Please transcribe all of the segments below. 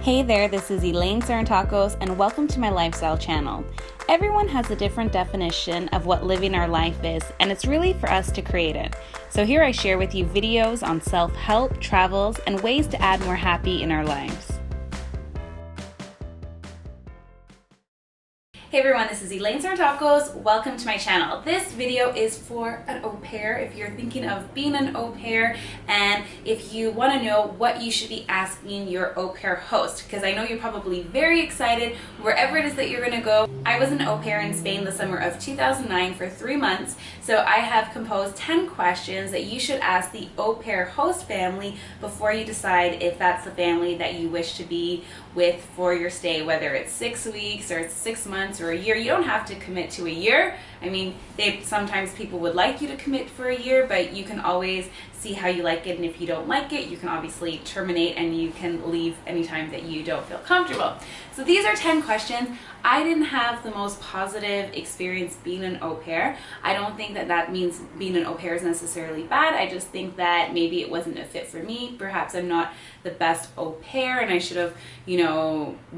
Hey there, this is Elaine Sarantakos and welcome to my lifestyle channel. Everyone has a different definition of what living our life is, and it's really for us to create it. So here I share with you videos on self-help, travels, and ways to add more happy in our lives. Hey everyone, this is Elaine Sarantakos. Welcome to my channel. This video is for an au pair. If you're thinking of being an au pair and if you want to know what you should be asking your au pair host, because I know you're probably very excited wherever it is that you're going to go. I was an au pair in Spain the summer of 2009 for 3 months, so I have composed 10 questions that you should ask the au pair host family before you decide if that's the family that you wish to be with for your stay, whether it's 6 weeks or it's 6 months or a year. You don't have to commit to a year. I mean, sometimes people would like you to commit for a year, but you can always see how you like it, and if you don't like it, you can obviously terminate and you can leave anytime that you don't feel comfortable. So these are 10 questions. I didn't have the most positive experience being an au pair. I don't think that means being an au pair is necessarily bad. I just think that maybe it wasn't a fit for me. Perhaps I'm not the best au pair and I should have,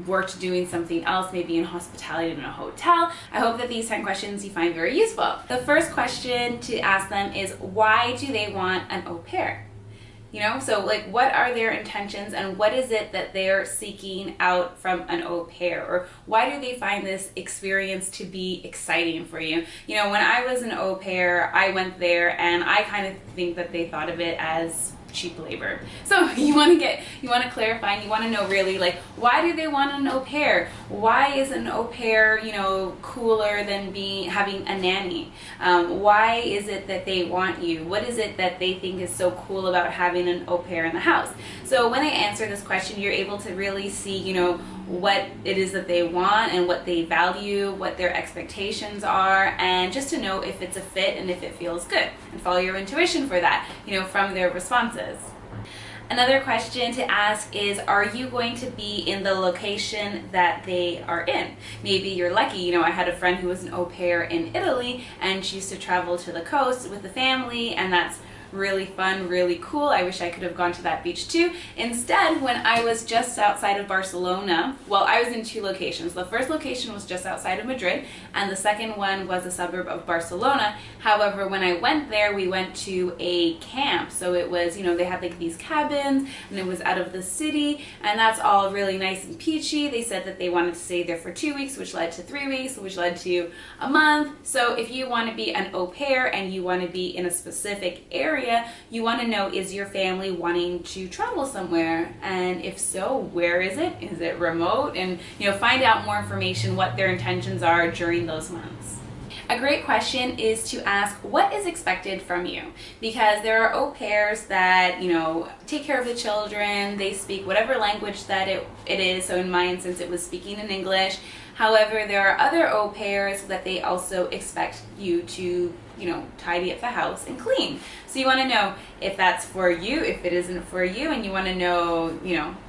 worked doing something else, maybe in hospitality in a hotel. I hope that these 10 questions you find very useful. The first question to ask them is, why do they want an au pair? So what are their intentions and what is it that they're seeking out from an au pair? Or why do they find this experience to be exciting for you? When I was an au pair, I went there and I kind of think that they thought of it as cheap labor. So you want to clarify, and you want to know really, why do they want an au pair? Why is an au pair, cooler than having a nanny? Why is it that they want you? What is it that they think is so cool about having an au pair in the house? So when they answer this question, you're able to really see, what it is that they want and what they value, what their expectations are, and just to know if it's a fit and if it feels good, and follow your intuition for that, from their responses. Another question to ask is, are you going to be in the location that they are in? Maybe you're lucky. I had a friend who was an au pair in Italy and she used to travel to the coast with the family, and that's really fun, really cool. I wish I could have gone to that beach too. Instead, when I was just outside of Barcelona, well, I was in 2 locations. The first location was just outside of Madrid, and the second one was a suburb of Barcelona. However, when I went there, we went to a camp. So it was, they had these cabins, and it was out of the city, and that's all really nice and peachy. They said that they wanted to stay there for 2 weeks, which led to 3 weeks, which led to a month. So if you want to be an au pair and you want to be in a specific area, you want to know, is your family wanting to travel somewhere? And if so, where is it? Is it remote? And find out more information, what their intentions are during those months. A great question is to ask, what is expected from you? Because there are au pairs that, take care of the children, they speak whatever language that it is. So in my instance, it was speaking in English. However, there are other au pairs that they also expect you to tidy up the house and clean. So you want to know if that's for you, if it isn't for you, and you want to know,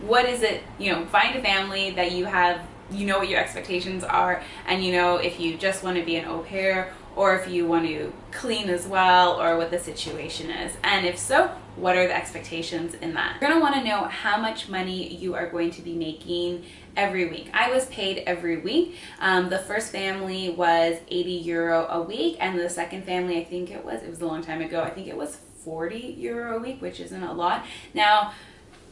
what is it, find a family that you have, what your expectations are, and if you just want to be an au pair or if you want to clean as well, or what the situation is. And if so, what are the expectations in that? You're going to want to know how much money you are going to be making every week. I was paid every week. The first family was €80 a week, and the second family, I think it was a long time ago, I think it was €40 a week, which isn't a lot. Now,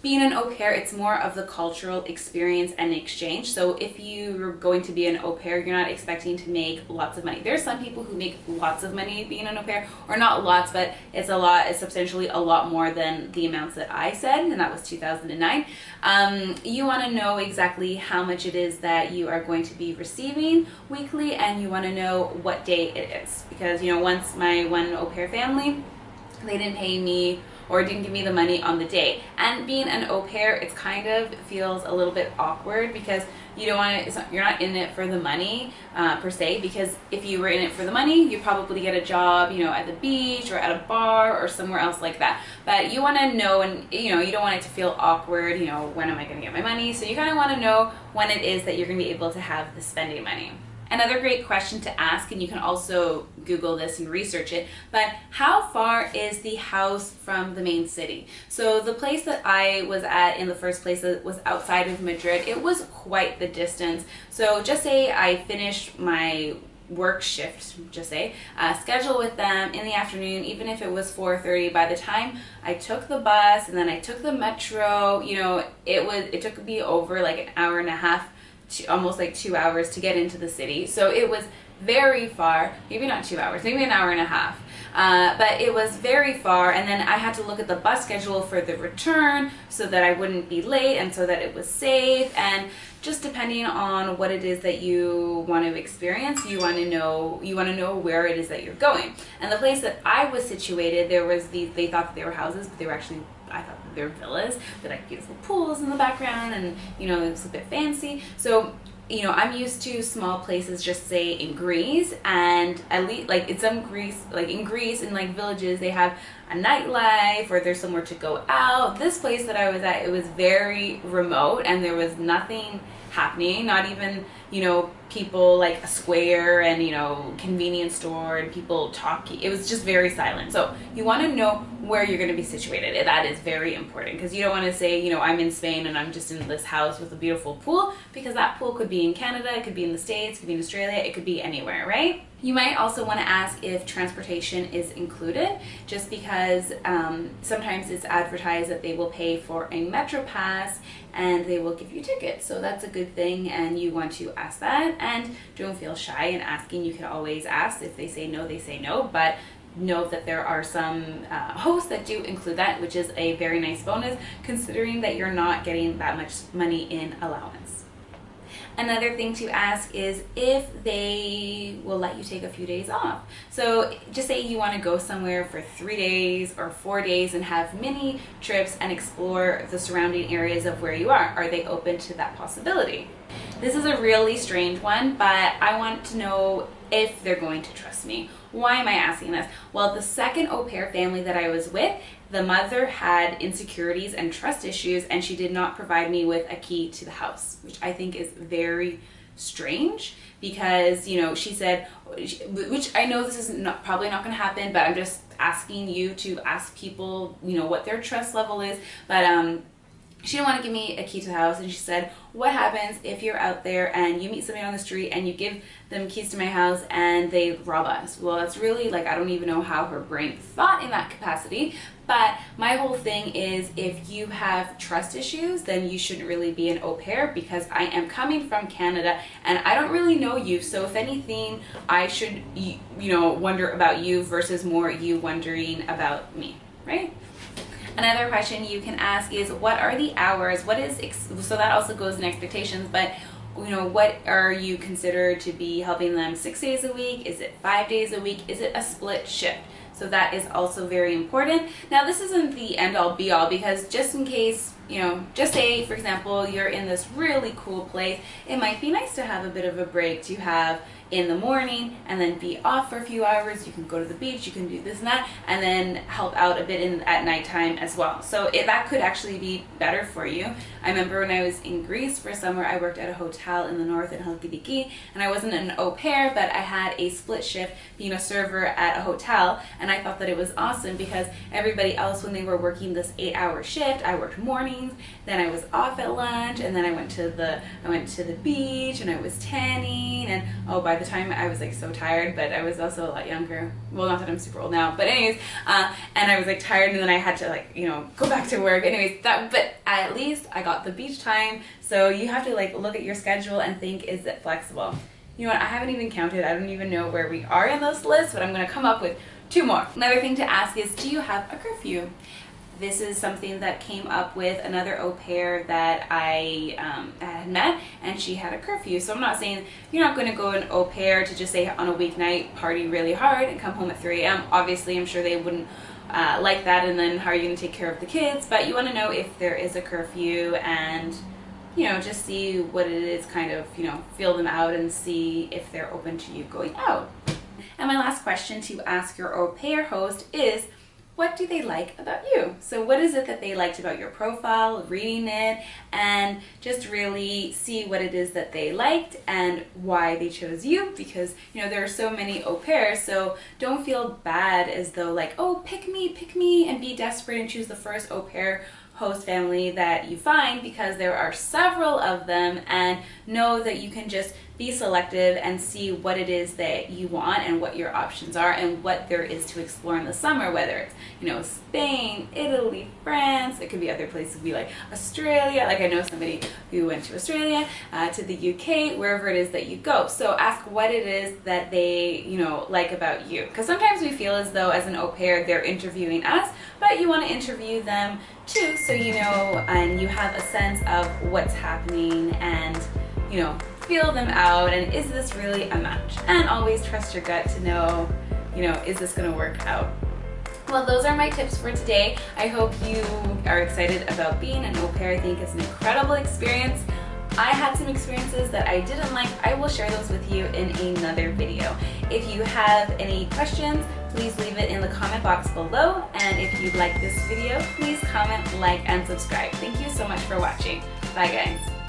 being an au pair, it's more of the cultural experience and exchange. So if you're going to be an au pair, you're not expecting to make lots of money. There's some people who make lots of money being an au pair, or not lots, but it's substantially a lot more than the amounts that I said, and that was 2009. You want to know exactly how much it is that you are going to be receiving weekly, and you want to know what day it is. Because, once my one au pair family, they didn't pay me or didn't give me the money on the day. And being an au pair, it kind of feels a little bit awkward because you're not in it for the money per se, because if you were in it for the money, you'd probably get a job, at the beach or at a bar or somewhere else like that. But you want to know, and you don't want it to feel awkward, when am I going to get my money? So you kind of want to know when it is that you're going to be able to have the spending money. Another great question to ask, and you can also Google this and research it, but how far is the house from the main city? So the place that I was at in the first place was outside of Madrid. It was quite the distance. So just say I finished my work shift, schedule with them in the afternoon, even if it was 4:30. By the time I took the bus and then I took the metro, it took me over like an hour and a half, almost like 2 hours to get into the city. So it was very far, maybe not 2 hours, maybe an hour and a half. But it was very far, and then I had to look at the bus schedule for the return so that I wouldn't be late and so that it was safe. And just depending on what it is that you want to experience, you want to know where it is that you're going. And the place that I was situated, they thought that they were houses, but they were actually, I thought that they were villas with like beautiful pools in the background, and it was a bit fancy. So I'm used to small places, just say in Greece, and at least like in Greece in like villages, they have a nightlife or there's somewhere to go out. This place that I was at, it was very remote and there was nothing happening, not even people, like a square and convenience store and people talking. It was just very silent. So you want to know where you're going to be situated. That is very important, because you don't want to say I'm in Spain and I'm just in this house with a beautiful pool, because that pool could be in Canada, it could be in the States, it could be in Australia, it could be anywhere, right? You might also want to ask if transportation is included, just because sometimes it's advertised that they will pay for a Metro Pass and they will give you tickets. So that's a good thing, and you want to ask that. And don't feel shy in asking. You can always ask. If they say no, they say no, but know that there are some hosts that do include that, which is a very nice bonus considering that you're not getting that much money in allowance. Another thing to ask is if they will let you take a few days off. So just say you want to go somewhere for 3 days or 4 days and have mini trips and explore the surrounding areas of where you are. Are they open to that possibility? This is a really strange one, but I want to know if they're going to trust me. Why am I asking this? Well, the second au pair family that I was with, the mother had insecurities and trust issues, and she did not provide me with a key to the house, which I think is very strange, because she said, which I know this is probably not going to happen, but I'm just asking you to ask people what their trust level is. But she didn't want to give me a key to the house, and she said, what happens if you're out there and you meet somebody on the street and you give them keys to my house and they rob us? Well, that's really, I don't even know how her brain thought in that capacity. But my whole thing is, if you have trust issues, then you shouldn't really be an au pair, because I am coming from Canada and I don't really know you. So if anything, I should, wonder about you versus more you wondering about me, right? Another question you can ask is, what are the hours? So that also goes in expectations, but what are you considered to be helping them 6 days a week? Is it 5 days a week? Is it a split shift? So that is also very important. Now, this isn't the end all be all, because just in case, just say, for example, you're in this really cool place, it might be nice to have a bit of a break to have in the morning and then be off for a few hours. You can go to the beach, you can do this and that, and then help out a bit at nighttime as well. So that could actually be better for you. I remember when I was in Greece for summer, I worked at a hotel in the north in Halkidiki, and I wasn't an au pair, but I had a split shift being a server at a hotel, and I thought that it was awesome, because everybody else, when they were working this 8-hour shift, I worked mornings, then I was off at lunch, and then I went to the beach and I was tanning, and by the time I was so tired, but I was also a lot younger. Well, not that I'm super old now, but anyways, and I was tired, and then I had to go back to work. Anyways, but at least I got the beach time. So you have to look at your schedule and think, is it flexible? You know what, I haven't even counted. I don't even know where we are in this list, but I'm going to come up with 2 more. Another thing to ask is, do you have a curfew? This is something that came up with another au pair that I had met, and she had a curfew. So I'm not saying you're not going to go an au pair to just say on a weeknight party really hard and come home at 3 a.m. Obviously, I'm sure they wouldn't like that, and then how are you going to take care of the kids? But you want to know if there is a curfew, and just see what it is, kind of, feel them out and see if they're open to you going out. And my last question to ask your au pair host is, what do they like about you? So what is it that they liked about your profile, reading it, and just really see what it is that they liked and why they chose you, because there are so many au pairs, so don't feel bad as though like, oh, pick me, and be desperate and choose the first au pair host family that you find, because there are several of them, and know that you can just be selective and see what it is that you want and what your options are and what there is to explore in the summer, whether it's Spain, Italy, France. It could be other places, be like Australia. Like I know somebody who went to Australia, to the UK, wherever it is that you go. So ask what it is that they like about you, because sometimes we feel as though as an au pair they're interviewing us, but you want to interview them too, so and you have a sense of what's happening, and feel them out, and is this really a match? And always trust your gut to know, is this going to work out? Well, those are my tips for today. I hope you are excited about being an au pair. I think it's an incredible experience. I had some experiences that I didn't like. I will share those with you in another video. If you have any questions, please leave it in the comment box below. And if you like this video, please comment, like, and subscribe. Thank you so much for watching. Bye, guys.